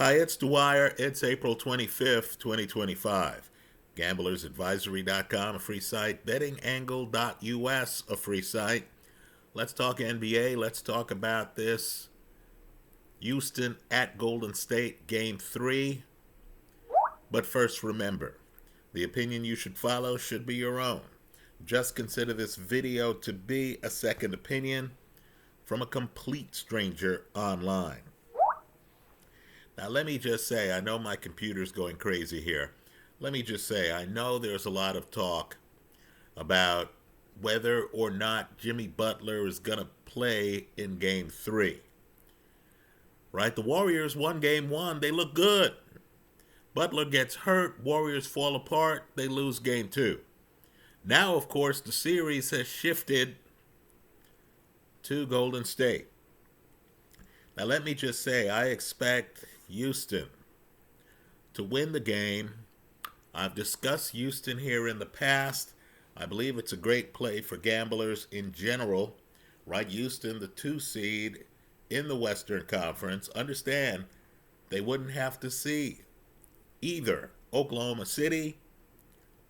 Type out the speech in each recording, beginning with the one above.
Hi, it's Dwyer. It's April 25th, 2025. GamblersAdvisory.com, a free site. BettingAngle.us, a free site. Let's talk NBA. Let's talk about this Houston at Golden State Game 3. But first, remember, the opinion you should follow should be your own. Just consider this video to be a second opinion from a complete stranger online. Now, let me just say, I know my computer's going crazy here. Let me just say, I know there's a lot of talk about whether or not Jimmy Butler is going to play in Game 3. Right? The Warriors won Game 1. They look good. Butler gets hurt. Warriors fall apart. They lose Game 2. Now, of course, the series has shifted to Golden State. Now, let me just say, I expect Houston to win the game. I've discussed Houston here in the past. I believe it's a great play for gamblers in general. Right? Houston, the 2 seed in the Western Conference. Understand, they wouldn't have to see either Oklahoma City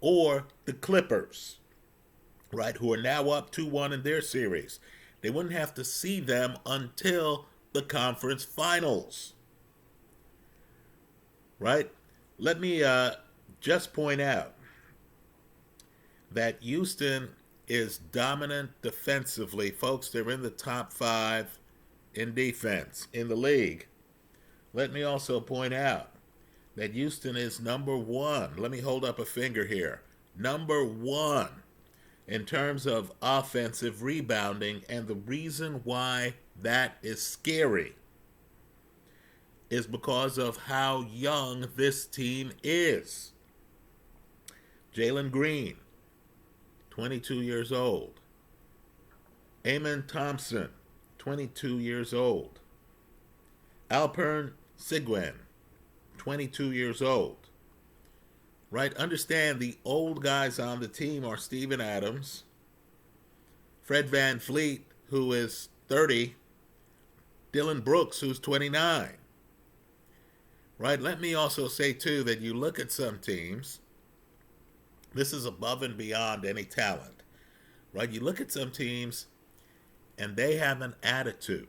or the Clippers, right, who are now up 2-1 in their series. They wouldn't have to see them until the conference finals. Right? Let me just point out that Houston is dominant defensively. Folks, they're in the top 5 in defense in the league. Let me also point out that Houston is number 1. Let me hold up a finger here. Number 1 in terms of offensive rebounding, and the reason why that is scary is because of how young this team is. Jalen Green, 22 years old. Amen Thompson, 22 years old. Alpern Siguen, 22 years old. Right? Understand, the old guys on the team are Steven Adams, Fred VanVleet, who is 30, Dylan Brooks, who's 29. Right? Let me also say, too, that you look at some teams, this is above and beyond any talent. Right? You look at some teams, and they have an attitude.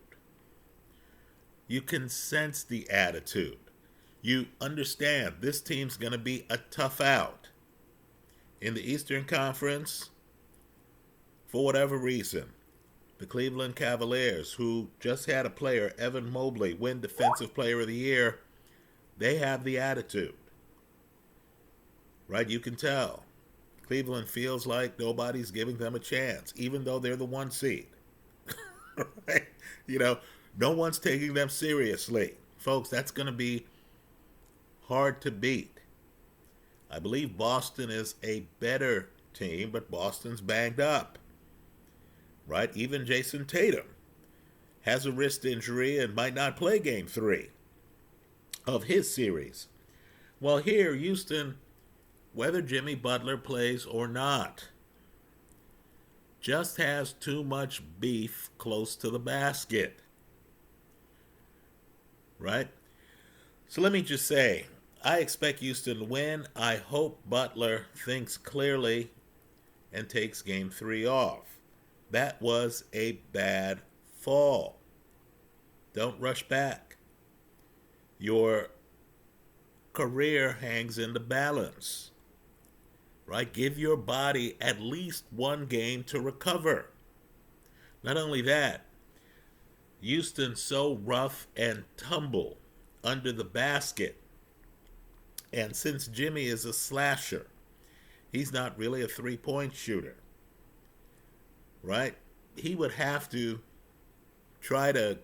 You can sense the attitude. You understand this team's going to be a tough out. In the Eastern Conference, for whatever reason, the Cleveland Cavaliers, who just had a player, Evan Mobley, win Defensive Player of the Year, they have the attitude. Right? You can tell. Cleveland feels like nobody's giving them a chance, even though they're the 1 seed. Right? You know, no one's taking them seriously. Folks, that's going to be hard to beat. I believe Boston is a better team, but Boston's banged up. Right? Even Jason Tatum has a wrist injury and might not play Game 3 of his series. Well, here, Houston, whether Jimmy Butler plays or not, just has too much beef close to the basket. Right? So let me just say, I expect Houston to win. I hope Butler thinks clearly and takes Game 3 off. That was a bad fall. Don't rush back. Your career hangs in the balance. Right? Give your body at least 1 game to recover. Not only that, Houston's so rough and tumble under the basket. And since Jimmy is a slasher, he's not really a 3-point shooter. Right? He would have to try to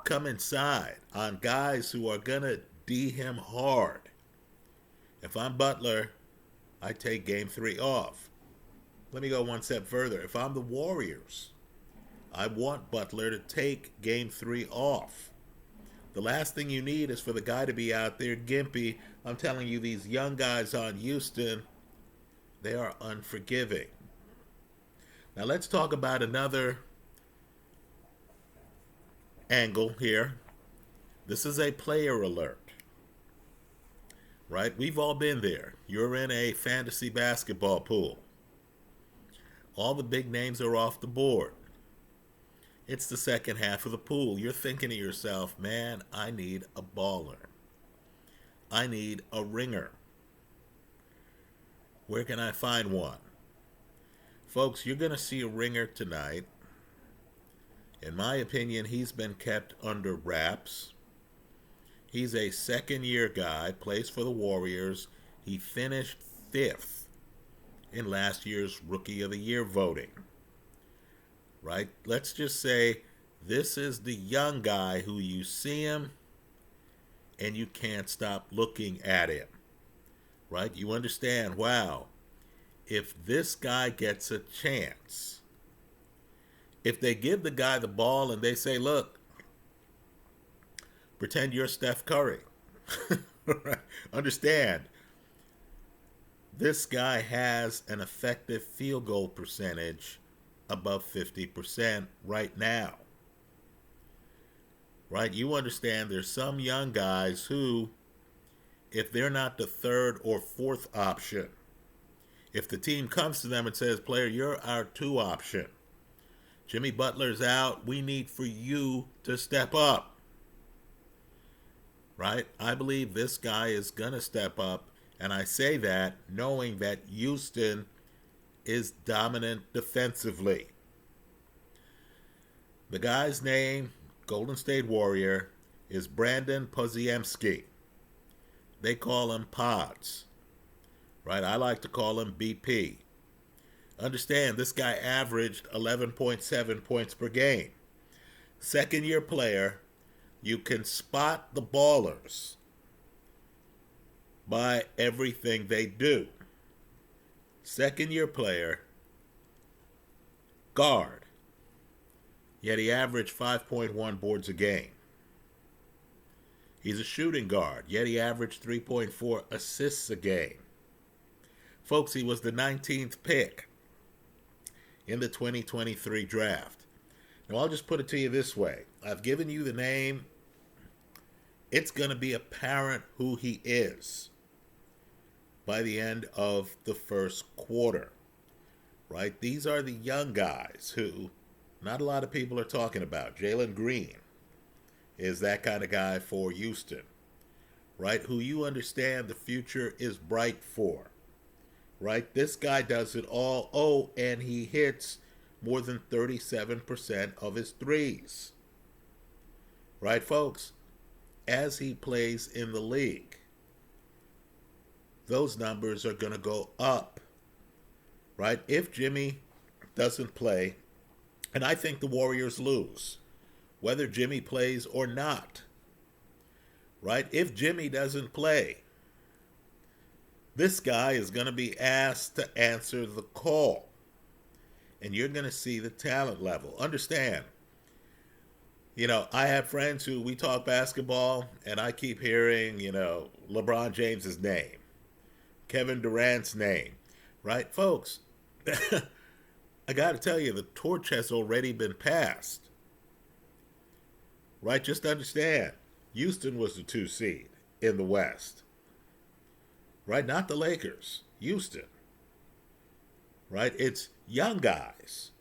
come inside on guys who are going to D him hard. If I'm Butler, I take Game 3 off. Let me go 1 step further. If I'm the Warriors, I want Butler to take Game 3 off. The last thing you need is for the guy to be out there gimpy. I'm telling you, these young guys on Houston, they are unforgiving. Now let's talk about another angle here. This is a player alert. right? We've all been there. You're in a fantasy basketball pool. All the big names are off the board. It's the second half of the pool. You're thinking to yourself, man, I need a baller. I need a ringer. Where can I find one? Folks, you're going to see a ringer tonight. In my opinion, he's been kept under wraps. He's a second-year guy, plays for the Warriors. He finished fifth in last year's Rookie of the Year voting. Right? Let's just say this is the young guy who you see him and you can't stop looking at him. Right? You understand, wow, if this guy gets a chance, if they give the guy the ball and they say, look, pretend you're Steph Curry. Understand, this guy has an effective field goal percentage above 50% right now. Right? You understand there's some young guys who, if they're not the third or fourth option, if the team comes to them and says, player, you're our 2 option. Jimmy Butler's out. We need for you to step up. Right? I believe this guy is going to step up. And I say that knowing that Houston is dominant defensively. The guy's name, Golden State Warrior, is Brandon Podziemski. They call him Pods. Right? I like to call him BP. Understand, this guy averaged 11.7 points per game. Second-year player. You can spot the ballers by everything they do. Second-year player, guard. Yet he averaged 5.1 boards a game. He's a shooting guard. Yet he averaged 3.4 assists a game. Folks, he was the 19th pick in the 2023 draft. Now, I'll just put it to you this way. I've given you the name. It's going to be apparent who he is by the end of the first quarter. Right? These are the young guys who not a lot of people are talking about. Jalen Green is that kind of guy for Houston. Right? Who you understand the future is bright for. Right? This guy does it all. Oh, and he hits more than 37% of his threes. Right, folks? As he plays in the league, those numbers are going to go up. Right? If Jimmy doesn't play, and I think the Warriors lose, whether Jimmy plays or not. Right? If Jimmy doesn't play, this guy is going to be asked to answer the call. And you're going to see the talent level. Understand, I have friends who we talk basketball, and I keep hearing, LeBron James's name, Kevin Durant's name, right? Folks, I got to tell you, the torch has already been passed. Right? Just understand, Houston was the 2 seed in the West. Right? Not the Lakers. Houston. Right? It's young guys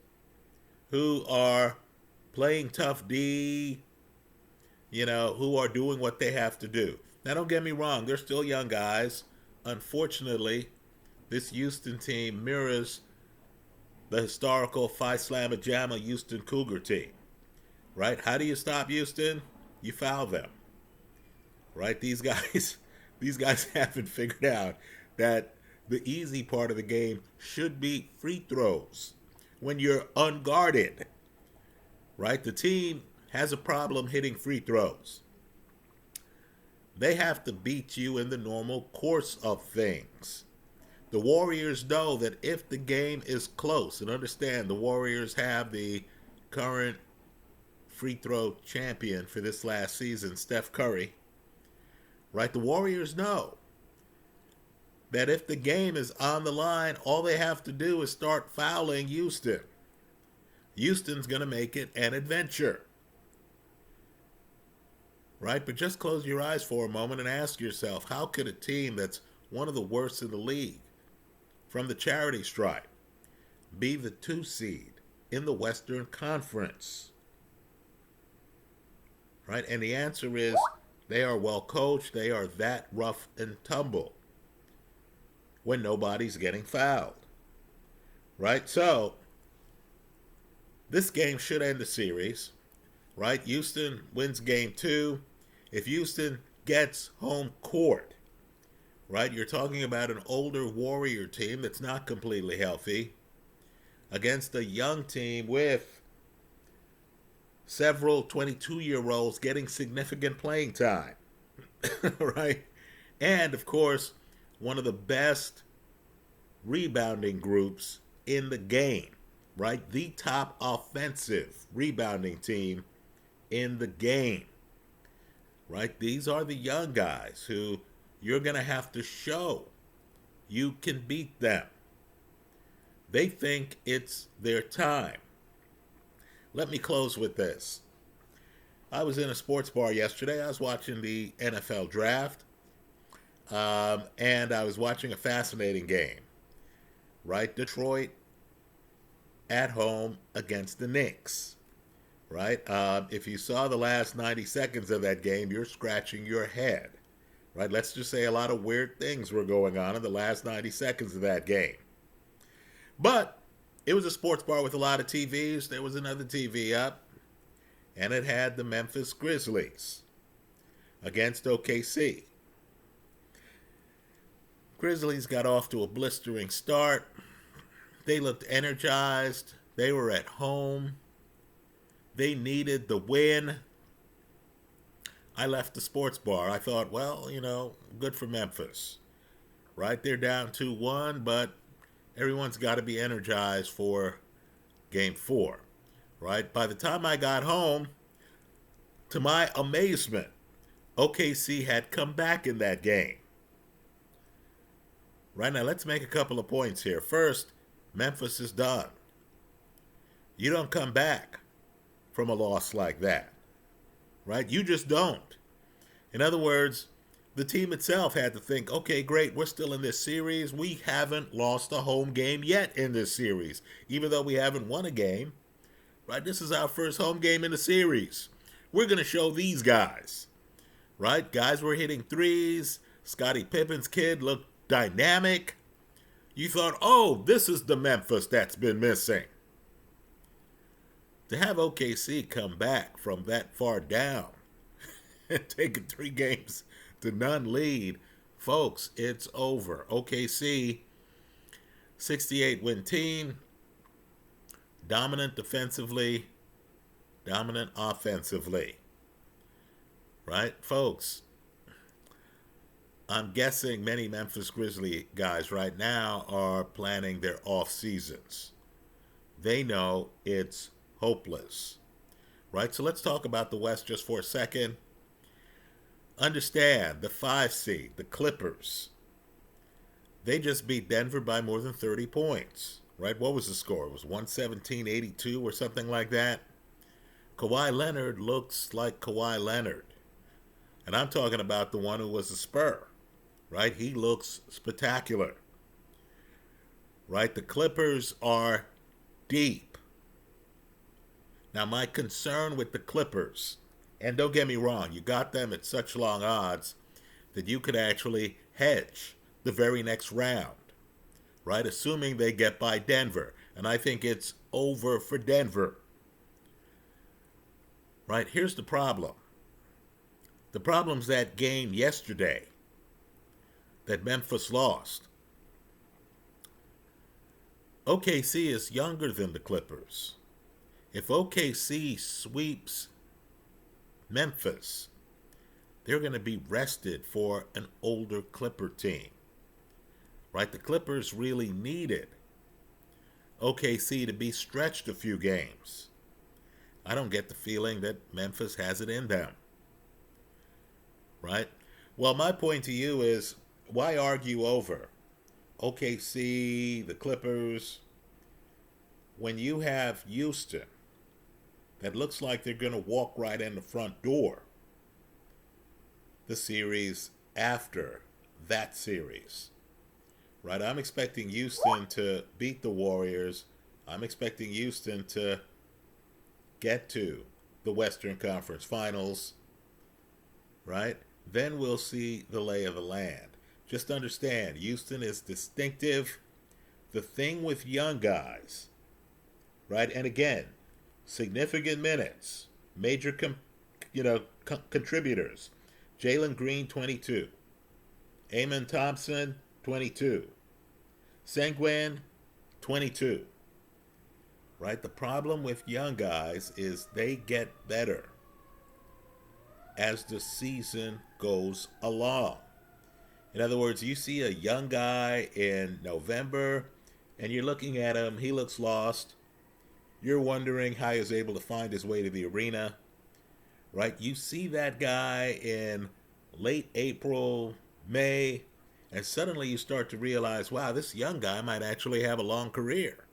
who are playing tough D, who are doing what they have to do. Now, don't get me wrong. They're still young guys. Unfortunately, this Houston team mirrors the historical Phi Slamma Jamma Houston Cougar team. Right? How do you stop Houston? You foul them. Right? These guys haven't figured out that the easy part of the game should be free throws when you're unguarded. Right? The team has a problem hitting free throws. They have to beat you in the normal course of things. The Warriors know that if the game is close, and understand the Warriors have the current free throw champion for this last season, Steph Curry. Right? The Warriors know that if the game is on the line, all they have to do is start fouling Houston. Houston's going to make it an adventure. right? But just close your eyes for a moment and ask yourself, how could a team that's one of the worst in the league from the charity stripe be the 2 seed in the Western Conference? Right? And the answer is they are well coached. They are that rough and tumble when nobody's getting fouled. Right? So, this game should end the series. Right? Houston wins game 2. If Houston gets home court, right, you're talking about an older Warrior team that's not completely healthy against a young team with several 22-year-olds getting significant playing time, right? And, of course, one of the best rebounding groups in the game, right? The top offensive rebounding team in the game, right? These are the young guys who you're going to have to show you can beat them. They think it's their time. Let me close with this. I was in a sports bar yesterday. I was watching the NFL draft, and I was watching a fascinating game, right? Detroit at home against the Knicks, right? If you saw the last 90 seconds of that game, you're scratching your head, right? Let's just say a lot of weird things were going on in the last 90 seconds of that game. But it was a sports bar with a lot of TVs. There was another TV up, and it had the Memphis Grizzlies against OKC. Grizzlies got off to a blistering start. They looked energized. They were at home. They needed the win. I left the sports bar. I thought, well, good for Memphis, right? They're down 2-1, but everyone's got to be energized for game 4, right? By the time I got home, to my amazement, OKC had come back in that game. Right now, let's make a couple of points here. First, Memphis is done. You don't come back from a loss like that, right? You just don't. In other words, the team itself had to think, okay, great, we're still in this series. We haven't lost a home game yet in this series, even though we haven't won a game, right? This is our first home game in the series. We're going to show these guys, right? Guys were hitting threes. Scottie Pippen's kid looked dynamic. You thought, oh, this is the Memphis that's been missing. To have OKC come back from that far down and take a 3-0 lead, folks, it's over. OKC, 68-win team, dominant defensively, dominant offensively. Right, folks? I'm guessing many Memphis Grizzly guys right now are planning their off seasons. They know it's hopeless, right? So let's talk about the West just for a second. Understand the 5 seed, the Clippers. They just beat Denver by more than 30 points, right? What was the score? It was 117-82 or something like that. Kawhi Leonard looks like Kawhi Leonard. And I'm talking about the one who was a Spur, right? He looks spectacular, right? The Clippers are deep. Now, my concern with the Clippers, and don't get me wrong, you got them at such long odds that you could actually hedge the very next round, right? Assuming they get by Denver. And I think it's over for Denver. Right? Here's the problem. The problem's that game yesterday that Memphis lost. OKC is younger than the Clippers. If OKC sweeps Memphis, they're going to be rested for an older Clipper team. Right? The Clippers really needed OKC to be stretched a few games. I don't get the feeling that Memphis has it in them. Right? Well, my point to you is, why argue over OKC, the Clippers, when you have Houston that looks like they're going to walk right in the front door, the series after that series. Right? I'm expecting Houston to beat the Warriors. I'm expecting Houston to get to the Western Conference Finals. Right? Then we'll see the lay of the land. Just understand, Houston is distinctive. The thing with young guys, right? And again, significant minutes, major contributors. Jalen Green, 22. Amon Thompson, 22. Sengun, 22. Right? The problem with young guys is they get better as the season goes along. In other words, you see a young guy in November and you're looking at him, he looks lost. You're wondering how he's able to find his way to the arena, right? You see that guy in late April, May, and suddenly you start to realize, wow, this young guy might actually have a long career,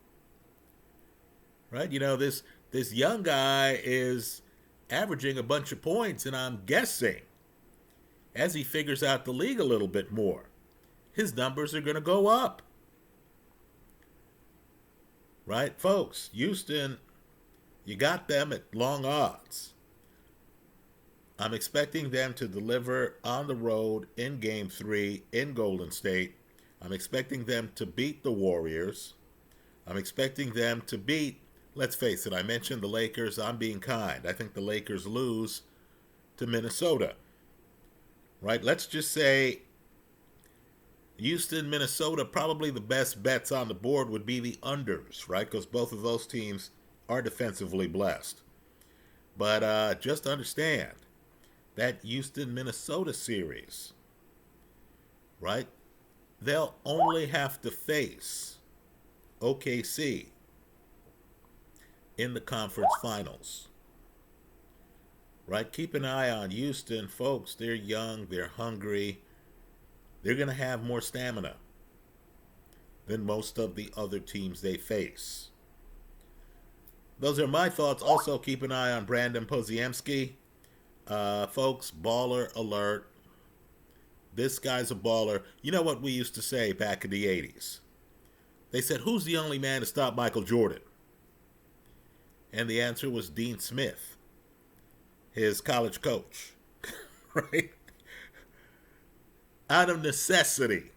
right? This young guy is averaging a bunch of points, and I'm guessing as he figures out the league a little bit more, his numbers are going to go up. Right, folks? Houston, you got them at long odds. I'm expecting them to deliver on the road in Game 3 in Golden State. I'm expecting them to beat the Warriors. I'm expecting them to beat, let's face it, I mentioned the Lakers. I'm being kind. I think the Lakers lose to Minnesota. Right? Let's just say Houston, Minnesota, probably the best bets on the board would be the unders, right? Because both of those teams are defensively blessed. But just understand that Houston-Minnesota series, right? They'll only have to face OKC in the conference finals. Right? Keep an eye on Houston, folks. They're young, they're hungry. They're going to have more stamina than most of the other teams they face. Those are my thoughts. Also, keep an eye on Brandon Podziemski. Folks, baller alert. This guy's a baller. You know what we used to say back in the 80s? They said, who's the only man to stop Michael Jordan? And the answer was Dean Smith, his college coach. Right? Out of necessity,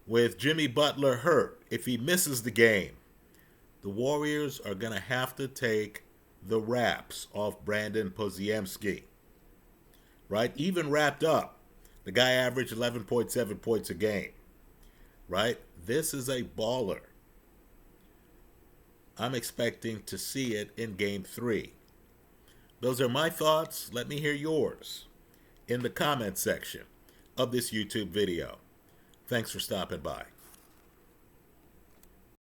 with Jimmy Butler hurt, if he misses the game, the Warriors are going to have to take the wraps off Brandon Podziemski. Right? Even wrapped up, the guy averaged 11.7 points a game. Right? This is a baller. I'm expecting to see it in Game 3. Those are my thoughts. Let me hear yours in the comment section of this YouTube video. Thanks for stopping by.